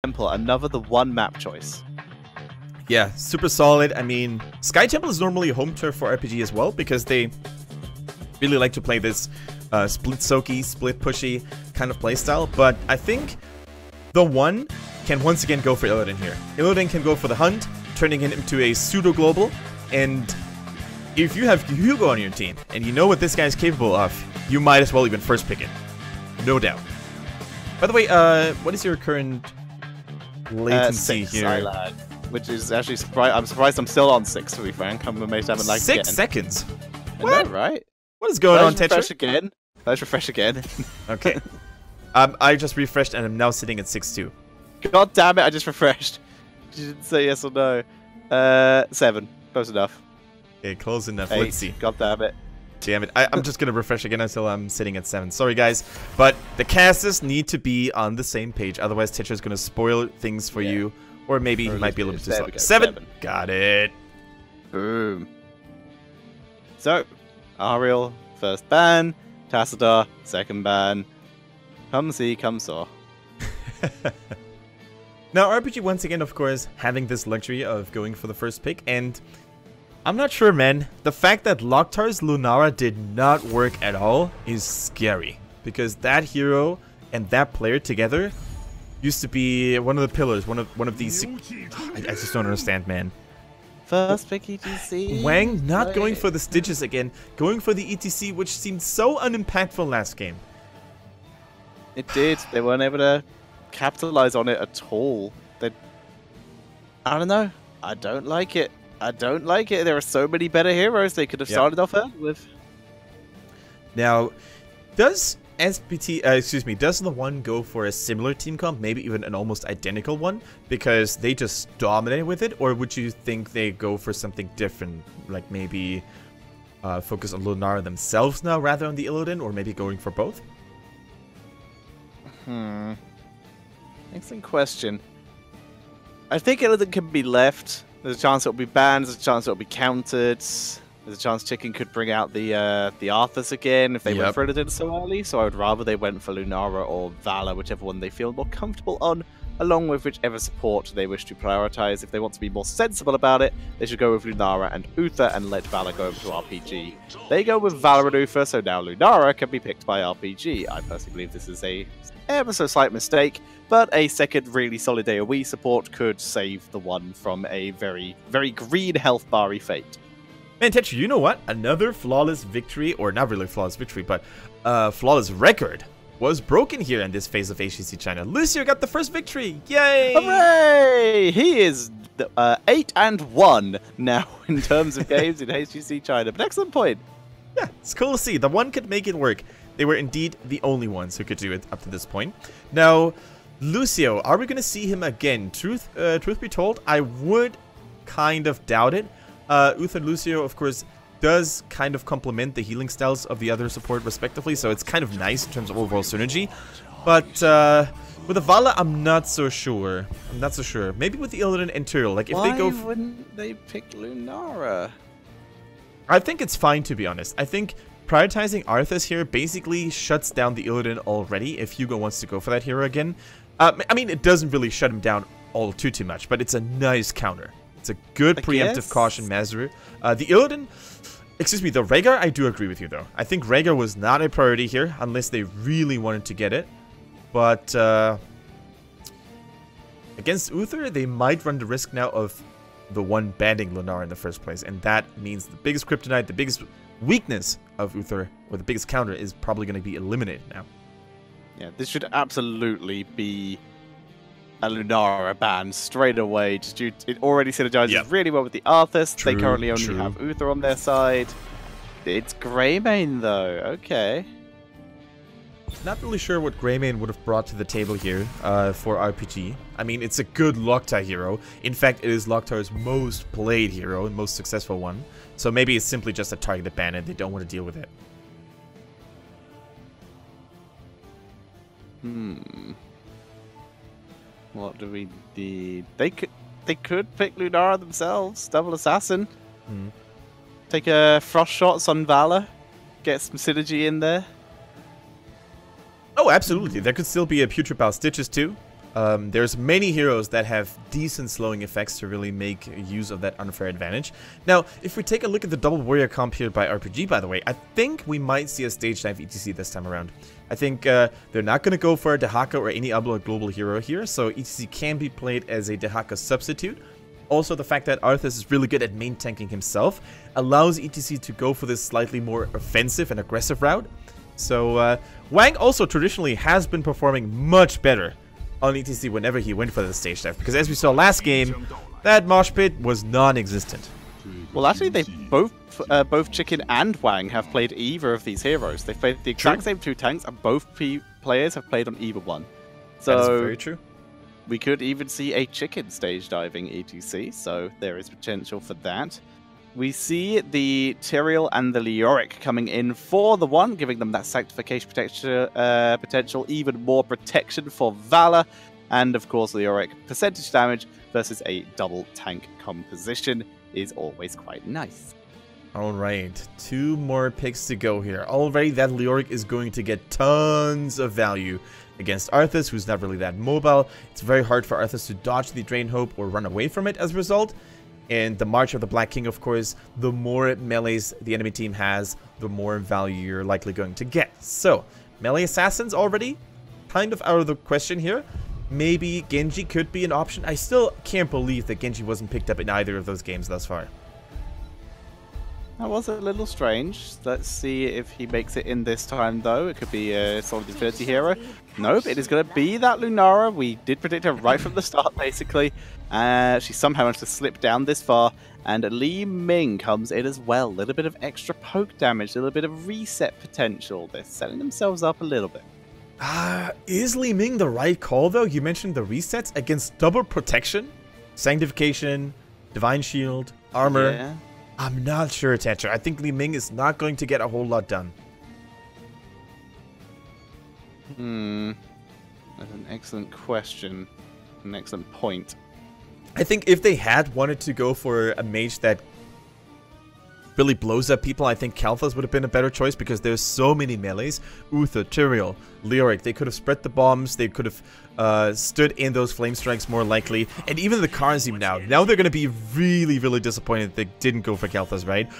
Temple, another the one map choice. Yeah, super solid. I mean, Sky Temple is normally home turf for RPG as well, because they really like to play this split soaky, split pushy kind of playstyle. But I think the one can once again go for Illidan here. Illidan can go for the hunt, turning it into a pseudo-global. And if you have Hugo on your team, and you know what this guy is capable of, you might as well even first pick it. No doubt. By the way, what is your current latency 6, here? Which is actually I'm surprised I'm still on 6, to be frank. I'm amazed I haven't lagged 6 seconds? What? Know, right? What is going on, Tetra? Refresh again. Let's refresh again. Okay. I just refreshed and I'm now sitting at 6.2. God damn it, I just refreshed. You didn't say yes or no. 7. Close enough. Okay, close enough. 8. Let's see. God damn it. Damn it. I'm just going to refresh again until I'm sitting at 7. Sorry, guys. But the casters need to be on the same page. Otherwise, Tetra's going to spoil things for you. Or maybe he might be a little bit too slow. 7. Got it. Boom. So, Ariel, first ban. Tassadar, second ban. Come see, come saw. Now, RPG once again, of course, having this luxury of going for the first pick. And I'm not sure, man. The fact that Loktar's Lunara did not work at all is scary. Because that hero and that player together used to be one of the pillars, one of these. I just don't understand, man. First pick ETC. Wang not going for the Stitches again, going for the ETC, which seemed so unimpactful last game. It did. They weren't able to capitalize on it at all. I don't know. I don't like it. I don't like it. There are so many better heroes they could have started off early with. Now, does does the one go for a similar team comp, maybe even an almost identical one, because they just dominate with it? Or would you think they go for something different, like maybe focus on Lunara themselves now rather than the Illidan, or maybe going for both? Excellent question. I think Illidan can be left. There's a chance it'll be banned, there's a chance it'll be countered. There's a chance Chicken could bring out the Arthas again if they went for Illidan so early, so I would rather they went for Lunara or Valor, whichever one they feel more comfortable on, along with whichever support they wish to prioritize. If they want to be more sensible about it, they should go with Lunara and Uther and let Valor go over to RPG. They go with Valor and Uther, so now Lunara can be picked by RPG. I personally believe this is a ever so slight mistake, but a second really solid AoE support could save the one from a very, very green health bar-y fate. Man, Tetra, you know what? Another flawless victory, or not really flawless victory, but flawless record was broken here in this phase of HGC China. Lucio got the first victory! Yay! Hooray! He is 8-1 now in terms of games in HGC China. But excellent point. Yeah, it's cool to see. The one could make it work. They were indeed the only ones who could do it up to this point. Now, Lucio, are we going to see him again? Truth be told, I would kind of doubt it. Uther Lucio, of course, does kind of complement the healing styles of the other support respectively, so it's kind of nice in terms of overall synergy. But with the Vala, I'm not so sure. Maybe with the Illidan and Tyrael, like if Why they go. Why wouldn't they pick Lunara? I think it's fine, to be honest. I think prioritizing Arthas here basically shuts down the Illidan already if Hugo wants to go for that hero again. I mean, it doesn't really shut him down all too much, but it's a nice counter. It's a good preemptive caution measure. The Illidan, excuse me, the Rhaegar, I do agree with you though. I think Rhaegar was not a priority here unless they really wanted to get it. But against Uther, they might run the risk now of the one banning Lunara in the first place. And that means the biggest kryptonite, the biggest weakness of Uther, or the biggest counter, is probably going to be eliminated now. Yeah, this should absolutely be a Lunara ban straight away. It already synergizes really well with the Arthas. They currently only have Uther on their side. It's Greymane though. Okay. Not really sure what Greymane would have brought to the table here for RPG. I mean, it's a good Loktar hero. In fact, it is Loktar's most played hero and most successful one. So maybe it's simply just a targeted ban and they don't want to deal with it. What do we need? They could pick Lunara themselves. Double Assassin. Take a Frost Shots on Valor. Get some synergy in there. Oh, absolutely. There could still be a Putrid Bile Stitches too. There's many heroes that have decent slowing effects to really make use of that unfair advantage. Now, if we take a look at the double warrior comp here by RPG, by the way, I think we might see a stage dive ETC this time around. I think they're not going to go for a Dehaka or any other global hero here, so ETC can be played as a Dehaka substitute. Also, the fact that Arthas is really good at main tanking himself allows ETC to go for this slightly more offensive and aggressive route. So, Wang also traditionally has been performing much better on ETC whenever he went for the stage dive, because as we saw last game, that mosh pit was non-existent. Well, actually, they both Chicken and Wang have played either of these heroes. They've played the exact same two tanks, and both players have played on either one. So that is very true. We could even see a Chicken stage diving ETC, so there is potential for that. We see the Tyrael and the Leoric coming in for the one, giving them that sanctification potential, even more protection for Valor, and of course Leoric percentage damage versus a double tank composition is always quite nice. Alright, 2 more picks to go here. Already that Leoric is going to get tons of value against Arthas, who's not really that mobile. It's very hard for Arthas to dodge the Drain Hope or run away from it as a result. And the March of the Black King, of course, the more melees the enemy team has, the more value you're likely going to get. So, melee assassins already kind of out of the question here. Maybe Genji could be an option. I still can't believe that Genji wasn't picked up in either of those games thus far. That was a little strange. Let's see if he makes it in this time, though. It could be a solid Infinity hero. Nope, it is going to be that Lunara. We did predict her right from the start, basically. She somehow managed to slip down this far. And Li Ming comes in as well. A little bit of extra poke damage, a little bit of reset potential. They're setting themselves up a little bit. Is Li Ming the right call, though? You mentioned the resets against double protection, sanctification, divine shield, armor. Yeah. I'm not sure, Tetra. I think Li Ming is not going to get a whole lot done. That's an excellent question. An excellent point. I think if they had wanted to go for a mage that really blows up people, I think Kalthas would have been a better choice, because there's so many melees. Uther, Tyrael, Leoric, they could have spread the bombs, they could have stood in those flame strikes more likely, and even the Karazim now they're going to be really, really disappointed they didn't go for Kalthas, right?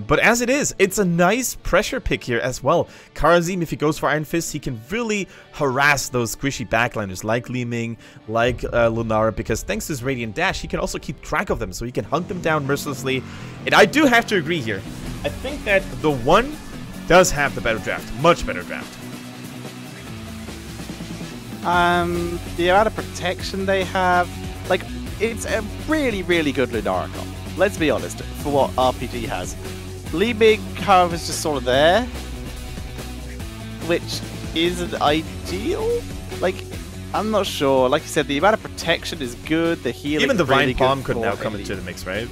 But as it is, it's a nice pressure pick here as well. Karazim, if he goes for Iron Fist, he can really harass those squishy backliners like Li Ming, like Lunara, because thanks to his Radiant Dash, he can also keep track of them, so he can hunt them down mercilessly. And I do have to agree here. I think that the one does have the better draft, much better draft. The amount of protection they have, like, it's a really, really good Lunara comp. Let's be honest, for what RPG has. Li Ming, however, is just sort of there, which isn't ideal. Like, I'm not sure. Like you said, the amount of protection is good. The healing, even the Divine really Bomb could now come into the mix, right?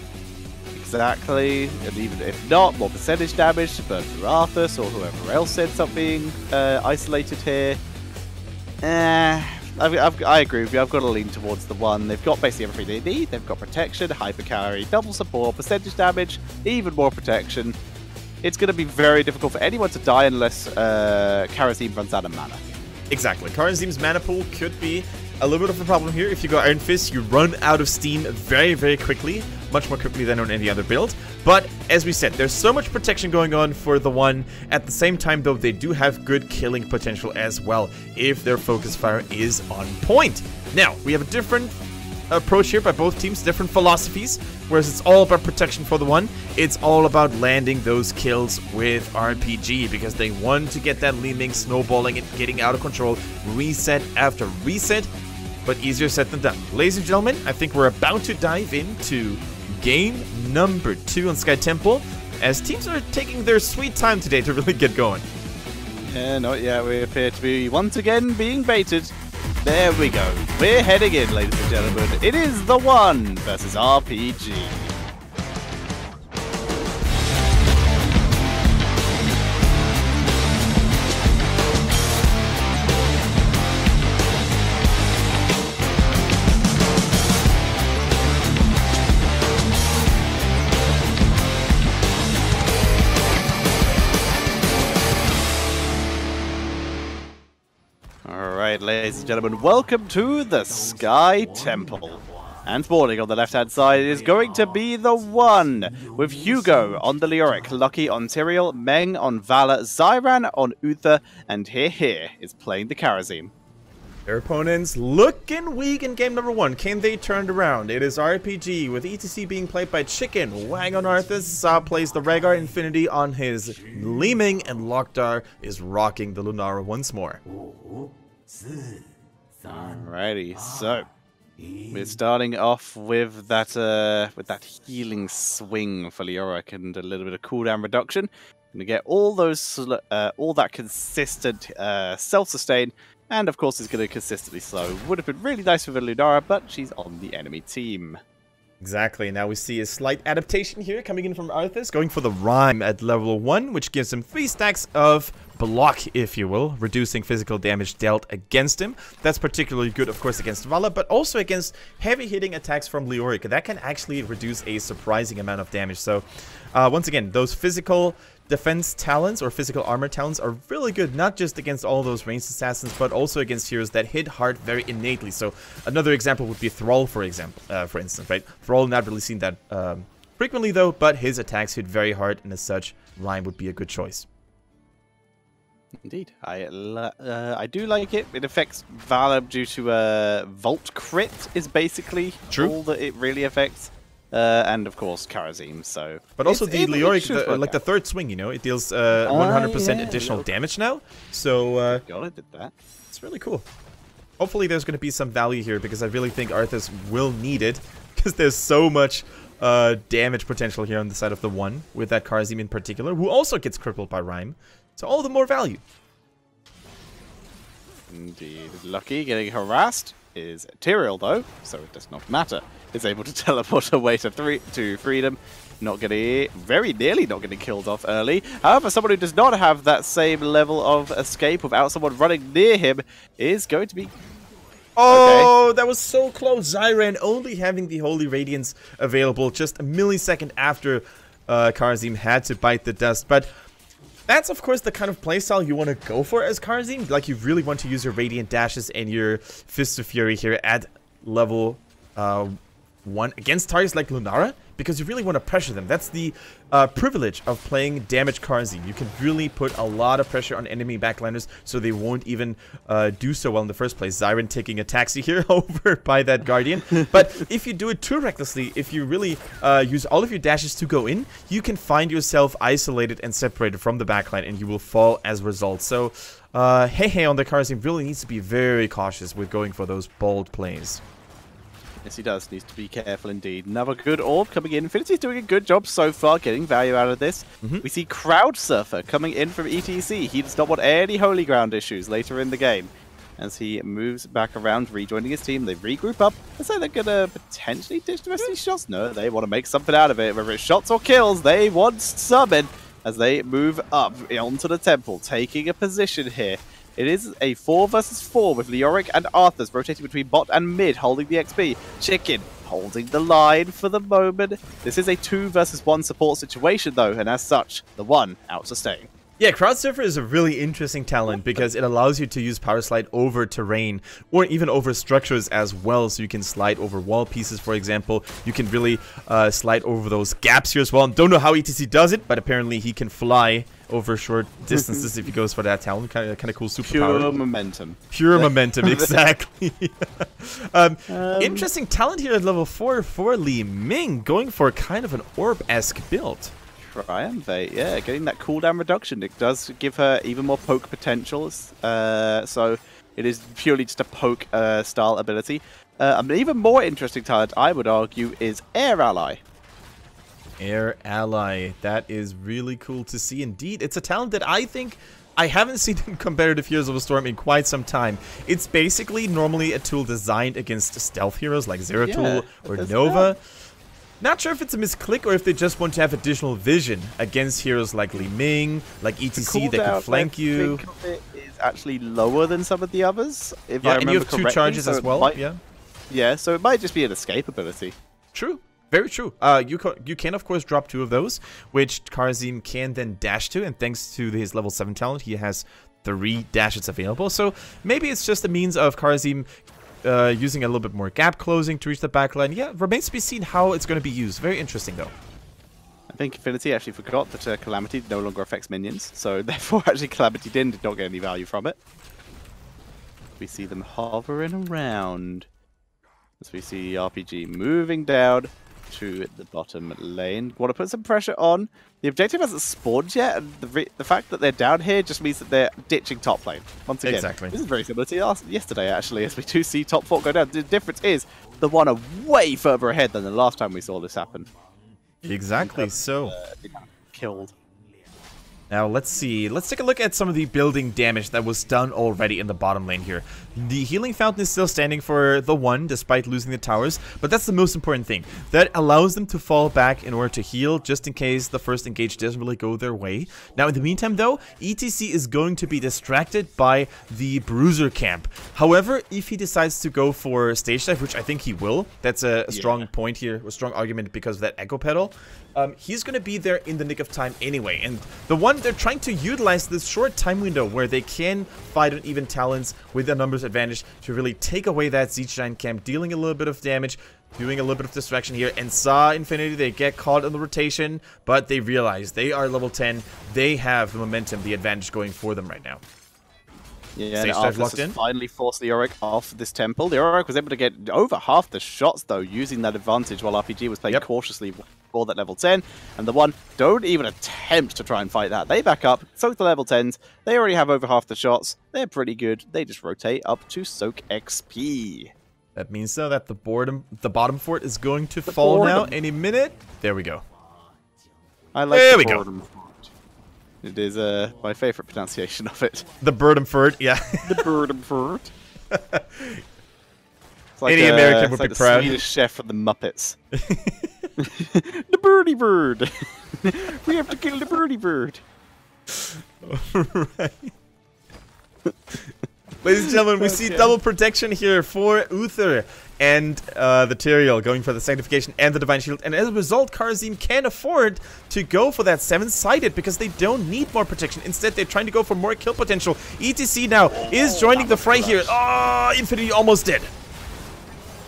Exactly, and even if not, more percentage damage to burn through Arthas or whoever else ends up being isolated here. I agree with you. I've got to lean towards the one. They've got basically everything they need. They've got protection, hyper carry, double support, percentage damage, even more protection. It's going to be very difficult for anyone to die unless Karazim runs out of mana. Exactly. Karazim's mana pool could be a little bit of a problem here. If you go Iron Fist, you run out of steam very, very quickly. Much more quickly than on any other build. But, as we said, there's so much protection going on for the one. At the same time, though, they do have good killing potential as well, if their focus fire is on point. Now, we have a different approach here by both teams, different philosophies. Whereas it's all about protection for the one, it's all about landing those kills with RPG, because they want to get that Li Ming snowballing and getting out of control, reset after reset. But easier said than done. Ladies and gentlemen, I think we're about to dive into game number 2 on Sky Temple, as teams are taking their sweet time today to really get going. Yeah, not yet. We appear to be once again being baited. There we go. We're heading in, ladies and gentlemen. It is the one versus RPG. ladies and gentlemen, welcome to the Sky Temple. And spawning on the left-hand side is going to be the One, with Hugo on the Leoric, Lucky on Tyrael, Meng on Valor, Zyran on Uther, and here is playing the Karazim. Their opponents looking weak in game number 1. Can they turn it around? It is RPG, with ETC being played by Chicken. Wang on Arthas, Saab plays the Rhaegar Infinity on his Li Ming, and Lokdar is rocking the Lunara once more. Alrighty, so we're starting off with that healing swing for Leoric and a little bit of cooldown reduction. Gonna get all that consistent self-sustain. And of course, it's going to consistently slow. Would have been really nice with a Lunara, but she's on the enemy team. Exactly. Now we see a slight adaptation here coming in from Arthas, going for the Rhyme at level 1, which gives him 3 stacks of block, if you will, reducing physical damage dealt against him. That's particularly good, of course, against Vala, but also against heavy-hitting attacks from Leoric. That can actually reduce a surprising amount of damage. So, once again, those physical defense talents or physical armor talents are really good, not just against all those ranged assassins, but also against heroes that hit hard very innately. So another example would be Thrall, for instance, right? Thrall, not really seen that frequently though, but his attacks hit very hard, and as such, Rhyme would be a good choice. Indeed, I do like it. It affects Valor due to Vault Crit is basically all that it really affects. And of course, Karazim. So, but also the Leoric, like the third swing, you know, it deals 100% additional damage now. So, did that. It's really cool. Hopefully, there's going to be some value here because I really think Arthas will need it because there's so much damage potential here on the side of the One with that Karazim in particular, who also gets crippled by Rhyme. So all the more value. Indeed, Lucky getting harassed is Tyrael though, so it does not matter. Is able to teleport away to freedom, very nearly not getting killed off early. However, someone who does not have that same level of escape without someone running near him is going to be... Oh, okay. That was so close. Zyran only having the Holy Radiance available just a millisecond after Karazim had to bite the dust. But that's, of course, the kind of playstyle you want to go for as Karazim. Like, you really want to use your Radiant Dashes and your Fist of Fury here at level 1 against targets like Lunara, because you really want to pressure them. That's the privilege of playing damage Karazim. You can really put a lot of pressure on enemy backliners so they won't even do so well in the first place. Zyran taking a taxi here over by that Guardian. But if you do it too recklessly, if you really use all of your dashes to go in, you can find yourself isolated and separated from the backline, and you will fall as a result. So, Hey on the Karazim really needs to be very cautious with going for those bold plays. Yes, he does. Needs to be careful indeed. Another good orb coming in. Infinity's doing a good job so far, getting value out of this. We see Crowd Surfer coming in from ETC. He does not want any Holy Ground issues later in the game. As he moves back around, rejoining his team, they regroup up. They say they're going to potentially ditch the rest of these shots. No, they want to make something out of it. Whether it's shots or kills, they want summon as they move up onto the temple, taking a position here. It is a 4 versus 4 with Leoric and Arthas rotating between bot and mid, holding the XP. Chicken holding the line for the moment. This is a 2 versus 1 support situation though, and as such, the One out sustain. Yeah, Crowd Surfer is a really interesting talent because it allows you to use Power Slide over terrain or even over structures as well. So you can slide over wall pieces, for example. You can really slide over those gaps here as well. Don't know how ETC does it, but apparently he can fly over short distances if he goes for that talent. Kind of cool superpower. Pure momentum. Pure momentum, exactly. Interesting talent here at level 4 for Li Ming, going for kind of an orb-esque build. Triumphate, yeah, getting that cooldown reduction. It does give her even more poke potential. So it is purely just a poke style ability. An even more interesting talent, I would argue, is Air Ally. Air Ally. That is really cool to see indeed. It's a talent that I think I haven't seen in competitive Heroes of a Storm in quite some time. It's basically normally a tool designed against stealth heroes like Zeratul or Nova. Not sure if it's a misclick or if they just want to have additional vision against heroes like Li Ming, like ETC that can flank you. I think it is actually lower than some of the others, if I remember and you have correctly, 2 charges as well. Yeah, so it might just be an escape ability. True. Very true. You can, of course, drop 2 of those, which Karazim can then dash to, and thanks to his level 7 talent, he has 3 dashes available. So maybe it's just a means of Karazim using a little bit more gap closing to reach the backline. Yeah, remains to be seen how it's going to be used. Very interesting, though. I think Infinity actually forgot that Calamity no longer affects minions, so therefore actually Calamity did not get any value from it. We see them hovering around as we see RPG moving down to the bottom lane. Want to put some pressure on. The objective hasn't spawned yet, and the fact that they're down here just means that they're ditching top lane. Once again, exactly. This is very similar to yesterday, actually, as we do see top 4 go down. The difference is the one are way further ahead than the last time we saw this happen. Exactly, so. Killed. Now, let's see. Let's take a look at some of the building damage that was done already in the bottom lane here. The healing fountain is still standing for the 1, despite losing the towers, but that's the most important thing. That allows them to fall back in order to heal, just in case the first engage doesn't really go their way. Now, in the meantime, though, ETC is going to be distracted by the Bruiser camp. However, if he decides to go for stage dive, which I think he will, that's a strong point here, a strong argument because of that echo pedal. He's going to be there in the nick of time anyway. And the one, they're trying to utilize this short time window where they can fight on even talents with a numbers advantage to really take away that Siege Giant camp, dealing a little bit of damage, doing a little bit of distraction here. And saw Infinity, they get caught on the rotation, but they realize they are level 10. They have the momentum, the advantage going for them right now. Yeah, and Arthas has finally forced Leoric off this temple. Leoric was able to get over half the shots, though, using that advantage while RPG was playing cautiously for that level 10. And the 1 don't even attempt to try and fight that. They back up, soak the level 10s. They already have over half the shots. They're pretty good. They just rotate up to soak XP. That means, though, that the bottom fort is going to fall now any minute. There we go. I like the boredom fort. It is my favorite pronunciation of it. The Birdhamford, yeah. The Birdhamford. Like any American would be the proud. Swedish chef from the Muppets. The birdie bird. We have to kill the birdie bird. Right. Ladies and gentlemen, we see double protection here for Uther and the Tyrael going for the Sanctification and the Divine Shield. And as a result, Karazim can afford to go for that 7-sided because they don't need more protection. Instead, they're trying to go for more kill potential. ETC now is joining the fray here. Oh, Infinity almost did.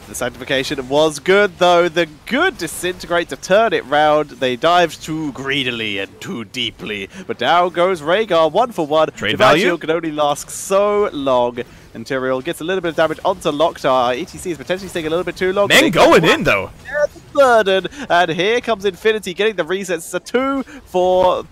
The Sanctification was good, though. The good Disintegrate to turn it round. They dived too greedily and too deeply. But down goes Rhaegar, 1 for 1. Trade value can only last so long. And Tyrael gets a little bit of damage onto Locktar. ETC is potentially taking a little bit too long. Men going in, though. Burden. And here comes Infinity getting the resets. It's a 2 for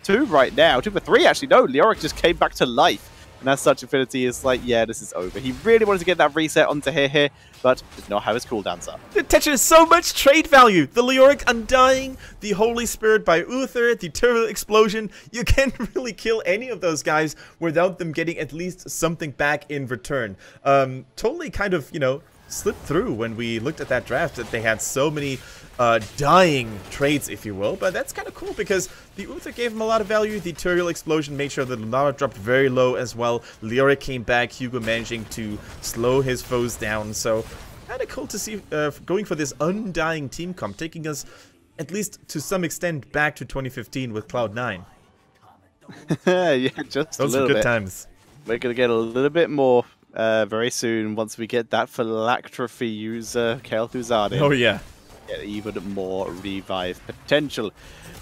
2 right now. 2 for 3, actually. No, Leoric just came back to life. And as such, Infinity is like, yeah, this is over. He really wanted to get that reset onto here, but did not have his cooldowns up. The attention is so much trade value. The Leoric Undying, the Holy Spirit by Uther, the Turtle Explosion. You can't really kill any of those guys without them getting at least something back in return. Totally kind of, you know, slipped through when we looked at that draft that they had so many dying trades, if you will, but that's kind of cool because the Uther gave him a lot of value. The Tyrael Explosion made sure that Lunara dropped very low as well. Leoric came back, Hugo managing to slow his foes down, so kind of cool to see going for this undying team comp, taking us at least to some extent back to 2015 with Cloud9. Yeah, just those a little are good bit. Times. We're going to get a little bit more very soon once we get that Phylactrophy user, Kel'Thuzad. Oh, yeah. Get even more revive potential.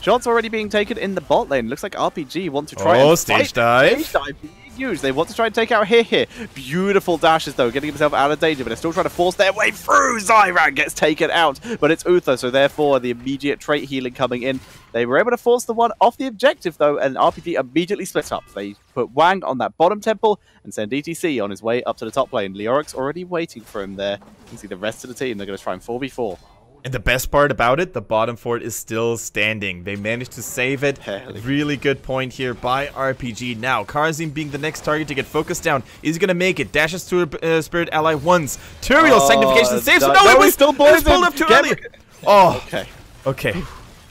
Shots already being taken in the bot lane. Looks like RPG want to try and stage dive. Stage dive being used. They want to try and take out here. Beautiful dashes though, getting himself out of danger, but they're still trying to force their way through. Zyran gets taken out, but it's Uther, so therefore the immediate trait healing coming in. They were able to force the 1 off the objective though, and RPG immediately split up. They put Wang on that bottom temple and send ETC on his way up to the top lane. Leoric's already waiting for him there. You can see the rest of the team. They're going to try and 4v4. And the best part about it, the bottom fort is still standing. They managed to save it. Really good point here by RPG. Now, Karazim being the next target to get focused down. Is he going to make it? Dashes to a Spirit Ally once. Tyrael Sanctification saves him. No, it was pulled up too early. Oh, okay.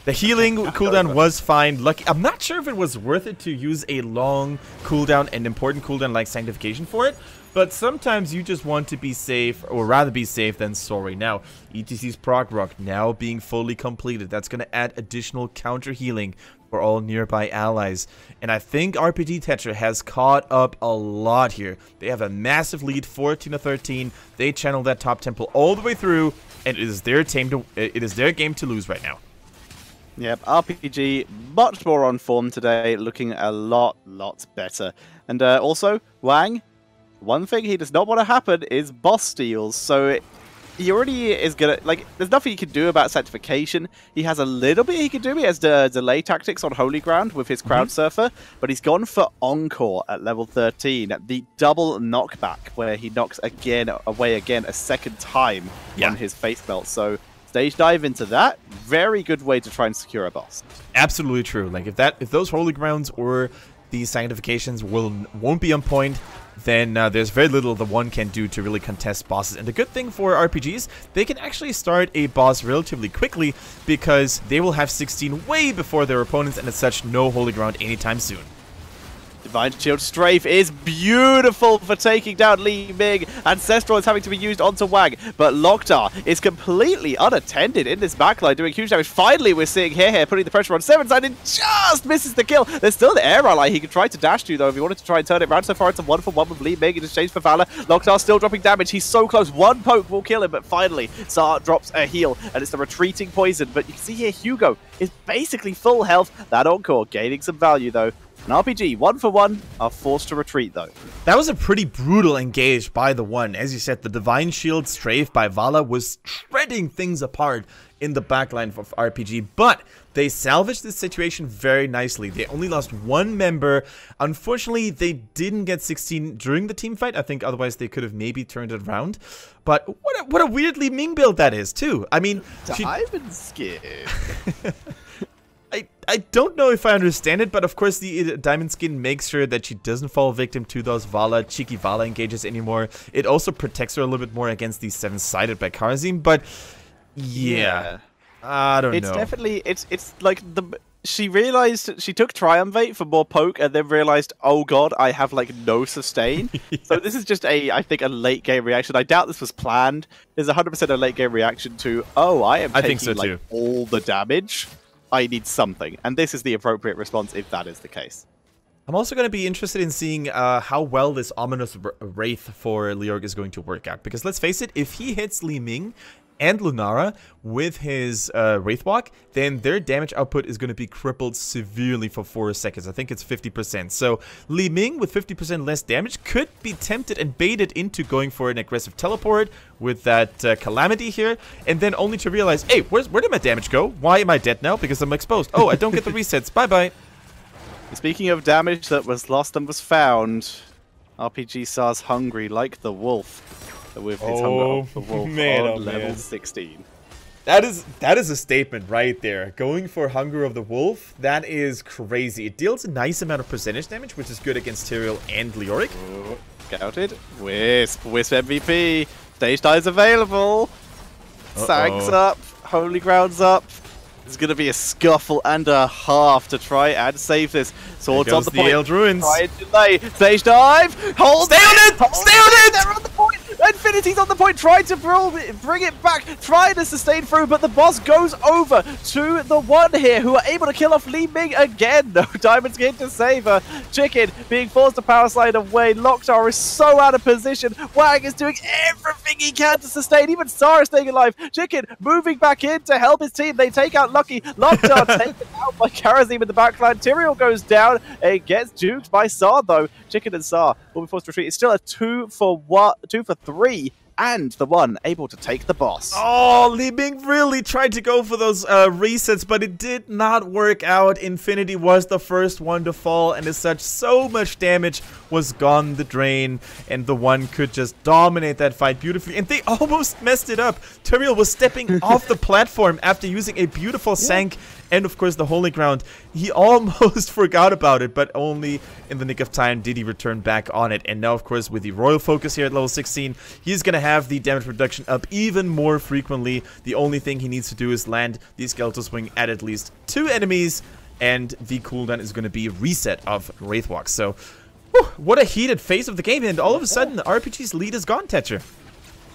The healing cooldown was fine. Lucky. I'm not sure if it was worth it to use a long cooldown and important cooldown like Sanctification for it. But sometimes you just want to be safe, or rather be safe than sorry. Now, ETC's Prog Rock now being fully completed. That's going to add additional counter healing for all nearby allies. And I think RPG Tetra has caught up a lot here. They have a massive lead, 14-13. They channel that top temple all the way through, and it is their game to lose right now. Yep, RPG much more on form today, looking a lot better. And also, Wang, one thing he does not want to happen is boss steals. So he already is gonna, like, there's nothing he can do about sanctification. He has a little bit he can do. He has the delay tactics on Holy Ground with his Crowd Surfer, but he's gone for Encore at level 13, the double knockback, where he knocks away again a second time on his Face Melt. So stage dive into that, very good way to try and secure a boss. Absolutely true. Like, if those Holy Grounds or these sanctifications won't be on point, then there's very little the one can do to really contest bosses. And the good thing for RPGs, they can actually start a boss relatively quickly because they will have 16 way before their opponents, and as such, no Holy Ground anytime soon. Divine Shield Strafe is beautiful for taking down Li Ming. Ancestral is having to be used onto Wang, but Loktar is completely unattended in this backline, doing huge damage. Finally, we're seeing Hair putting the pressure on Sevenside and just misses the kill. There's still the air ally he could try to dash to, though, if he wanted to try and turn it around. So far, it's a 1-for-1 with Li Ming in exchange for Valor. Loktar still dropping damage. He's so close. One poke will kill him, but finally, Tsar drops a heal, and it's the retreating poison. But you can see here, Hugo is basically full health. That Encore gaining some value, though. An RPG, 1-for-1, are forced to retreat, though. That was a pretty brutal engage by the one. As you said, the Divine Shield Strafe by Vala was shredding things apart in the backline of RPG, but they salvaged this situation very nicely. They only lost one member. Unfortunately, they didn't get 16 during the team fight. I think otherwise they could have maybe turned it around. But what a weirdly Ming build that is, too. I mean, Diamond Skin. I don't know if I understand it, but of course the Diamond Skin makes sure that she doesn't fall victim to those cheeky Vala engages anymore. It also protects her a little bit more against these 7-sided by Karazim, but yeah. I don't know. It's definitely, it's like she realized, she took Triumvirate for more poke and then realized, oh god, I have like no sustain. So this is just I think a late game reaction. I doubt this was planned. There's 100% a late game reaction to, oh, I am taking like all the damage. I need something, and this is the appropriate response if that is the case. I'm also going to be interested in seeing how well this Ominous Wraith for Leorg is going to work out, because let's face it, if he hits Li Ming and Lunara with his Wraith Walk, then their damage output is going to be crippled severely for 4 seconds. I think it's 50%. So Li Ming with 50% less damage could be tempted and baited into going for an aggressive teleport with that Calamity here, and then only to realize, hey, where did my damage go? Why am I dead now? Because I'm exposed. Oh, I don't get the resets. Bye-bye. Speaking of damage that was lost and was found, RPG SAR's hungry like the wolf. With his Hunger of the Wolf on level 16. That is a statement right there. Going for Hunger of the Wolf, that is crazy. It deals a nice amount of percentage damage, which is good against Tyrael and Leoric. Scouted. Wisp MVP. Stage dives available. Sags up. Holy Ground's up. There's going to be a scuffle and a half to try and save this. Swords on the point. Ailed Ruins. Try and delay. Stage dive. Hold. Stay on it. Stay on it. They're on the point. Infinity's on the point, trying to bring it back, trying to sustain through, but the boss goes over to the one here, who are able to kill off Li Ming again. No Diamond Skin to save her. Chicken being forced to power slide away. Loktar is so out of position. Wang is doing everything he can to sustain. Even Sarah staying alive. Chicken moving back in to help his team. They take out Lucky. Loktar taken out by Karazim in the backline. Tyrael goes down and gets juked by Sar, though. Chicken and Sar will be forced to retreat. It's still a 2-for-3, and the one able to take the boss. Oh, Li Ming really tried to go for those resets, but it did not work out. Infinity was the first one to fall, and as such, so much damage was gone the drain, and the one could just dominate that fight beautifully, and they almost messed it up. Tyrael was stepping off the platform after using a beautiful sank, and of course the Holy Ground. He almost forgot about it, but only in the nick of time did he return back on it. And now, of course, with the Royal Focus here at level 16, he's going to have the damage reduction up even more frequently. The only thing he needs to do is land the Skeletal Swing at least 2 enemies, and the cooldown is going to be reset of Wraithwalk. So, Whew, what a heated phase of the game, and all of a sudden, the RPG's lead is gone, Tetcher.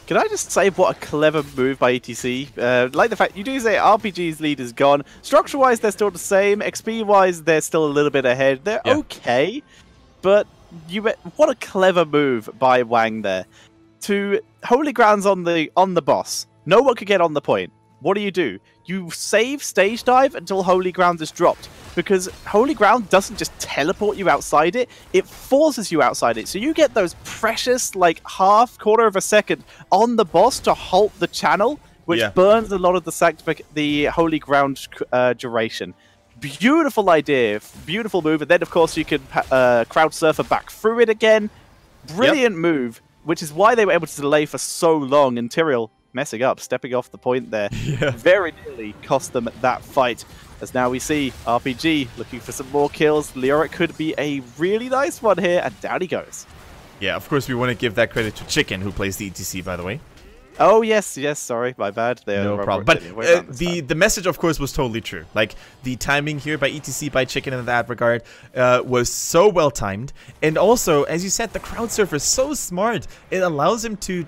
Can I just say what a clever move by ETC? Like the fact you do say RPG's lead is gone. Structure-wise, they're still the same. XP-wise, they're still a little bit ahead. They're okay, but what a clever move by Wang there. To Holy Ground's on the boss. No one could get on the point. What do? You save stage dive until Holy Ground is dropped. Because Holy Ground doesn't just teleport you outside it, it forces you outside it. So you get those precious, like, quarter of a second on the boss to halt the channel, which burns a lot of the Holy Ground duration. Beautiful idea, beautiful move. And then, of course, you can crowd surfer back through it again. Brilliant move, which is why they were able to delay for so long. And Tyrael messing up, stepping off the point there. Very nearly cost them that fight. As now we see RPG looking for some more kills. Leoric could be a really nice one here, and down he goes. Yeah, of course we want to give that credit to Chicken, who plays the ETC, by the way. Oh, yes, sorry, my bad. No problem. But the message, of course, was totally true. Like, the timing here by ETC, by Chicken in that regard, was so well timed. And also, as you said, the crowd surfer is so smart. It allows him to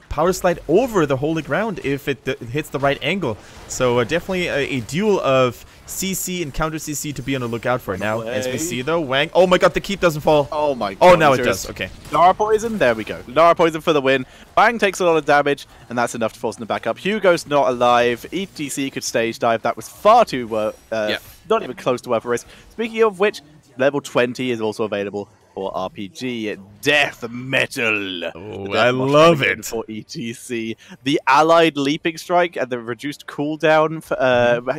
power slide over the Holy Ground if it hits the right angle. So definitely a duel of CC and counter CC to be on the lookout for. Now, as we see though, Wang. Oh my god, the keep doesn't fall. Oh my god. Oh, now it does. Okay. Nara Poison. There we go. Nara Poison for the win. Wang takes a lot of damage, and that's enough to force him back up. Hugo's not alive. ETC could stage dive. That was far too not even close to worth a risk. Speaking of which, level 20 is also available for RPG. Death Metal. Oh, I love it. For ETC. The allied leaping strike and the reduced cooldown for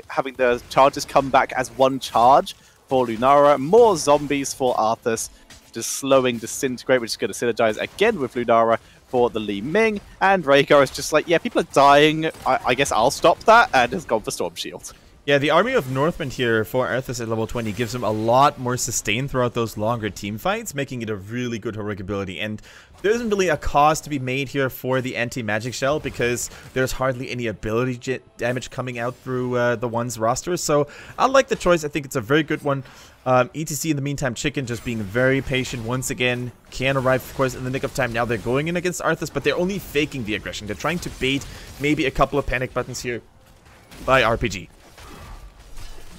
having the charges come back as one charge for Lunara. More zombies for Arthas. Just slowing Disintegrate, which is going to synergize again with Lunara for the Li Ming. And Rhaegar is just like, yeah, people are dying. I guess I'll stop that, and has gone for Storm Shield. Yeah, the Army of Northmen here for Arthas at level 20 gives him a lot more sustain throughout those longer team fights, making it a really good heroic ability. And there isn't really a cost to be made here for the anti-magic shell because there's hardly any ability damage coming out through the one's roster. So I like the choice. I think it's a very good one. ETC in the meantime, Chicken just being very patient once again. Can arrive, of course, in the nick of time. Now they're going in against Arthas, but they're only faking the aggression. They're trying to bait maybe a couple of panic buttons here by RPG.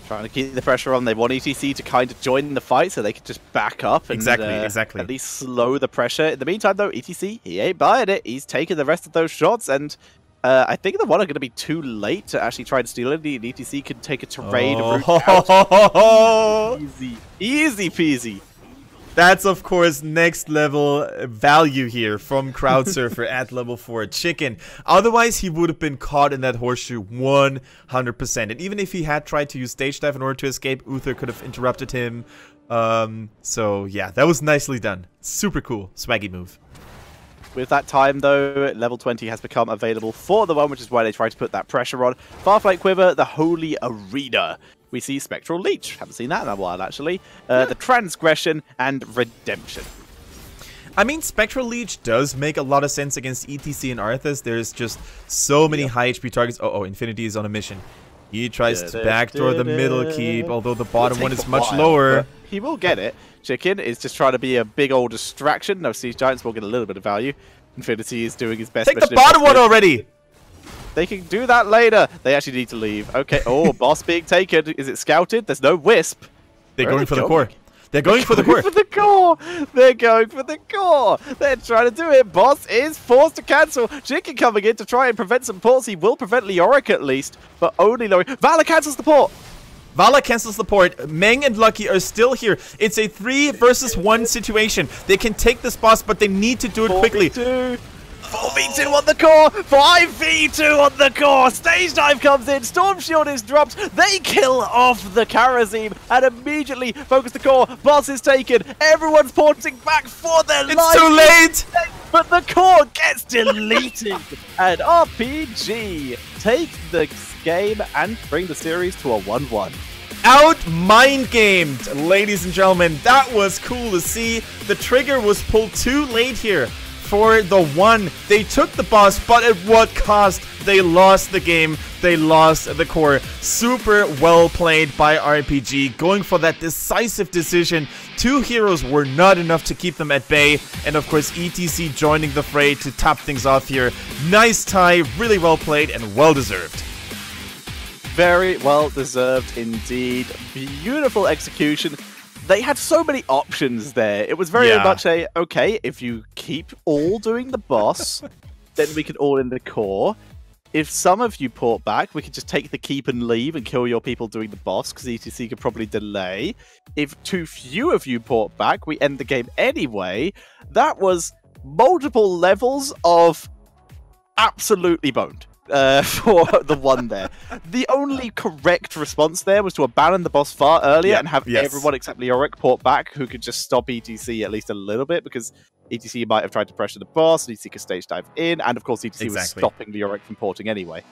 Trying to keep the pressure on. They want ETC to kind of join the fight so they can just back up and exactly. At least slow the pressure. In the meantime, though, ETC, he ain't buying it. He's taking the rest of those shots, and I think the one are going to be too late to actually try and steal it. The ETC can take a terrain route out. Easy peasy. That's, of course, next level value here from Crowdsurfer at level 4 Chicken. Otherwise, he would have been caught in that horseshoe 100%. And even if he had tried to use stage dive in order to escape, Uther could have interrupted him. So, yeah, that was nicely done. Super cool. Swaggy move. With that time, though, level 20 has become available for the one, which is why they try to put that pressure on. Farflight Quiver, the Holy Arena. We see Spectral Leech. Haven't seen that in a while, actually. The Transgression and Redemption. I mean, Spectral Leech does make a lot of sense against ETC and Arthas. There's just so many high HP targets. Oh, Infinity is on a mission. He tries to backdoor the middle keep, although the bottom one is much lower. He will get it. Chicken is just trying to be a big old distraction. No, Siege Giants will get a little bit of value. Infinity is doing his best. Take the bottom one already! They can do that later. They actually need to leave. Okay. Oh, boss being taken. Is it scouted? There's no Wisp. They're going for the core. They're going for the core. They're going for the core. They're trying to do it. Boss is forced to cancel. Chicken coming in to try and prevent some ports. He will prevent Leoric at least, but only Leoric. Valor cancels the port. Vala cancels the port. Meng and Lucky are still here. It's a 3 versus 1 situation. They can take this boss, but they need to do it quickly. 4v2 on the core, 5v2 on the core, Stage Dive comes in, Storm Shield is dropped, they kill off the Karazim and immediately focus the core, boss is taken, everyone's porting back for their life. It's too late! But the core gets deleted and RPG take the game and bring the series to a 1-1. Out mind gamed, ladies and gentlemen. That was cool to see. The trigger was pulled too late here. For the one, they took the boss, but at what cost? They lost the game they lost the core. Super well played by RPG, going for that decisive decision. 2 heroes were not enough to keep them at bay, and of course ETC joining the fray to top things off here. Nice tie, really well played, and well deserved. Very well deserved indeed. Beautiful execution. They had so many options there. It was very much a, okay, if you keep all doing the boss, then we can all in the core. If some of you port back, we could just take the keep and leave and kill your people doing the boss, because ETC could probably delay. If too few of you port back, we end the game anyway. That was multiple levels of absolutely boned. For the one there. The only correct response there was to abandon the boss far earlier and have everyone except Leoric port back, who could just stop ETC at least a little bit, because ETC might have tried to pressure the boss, and ETC could stage dive in, and of course ETC was stopping Leoric from porting anyway.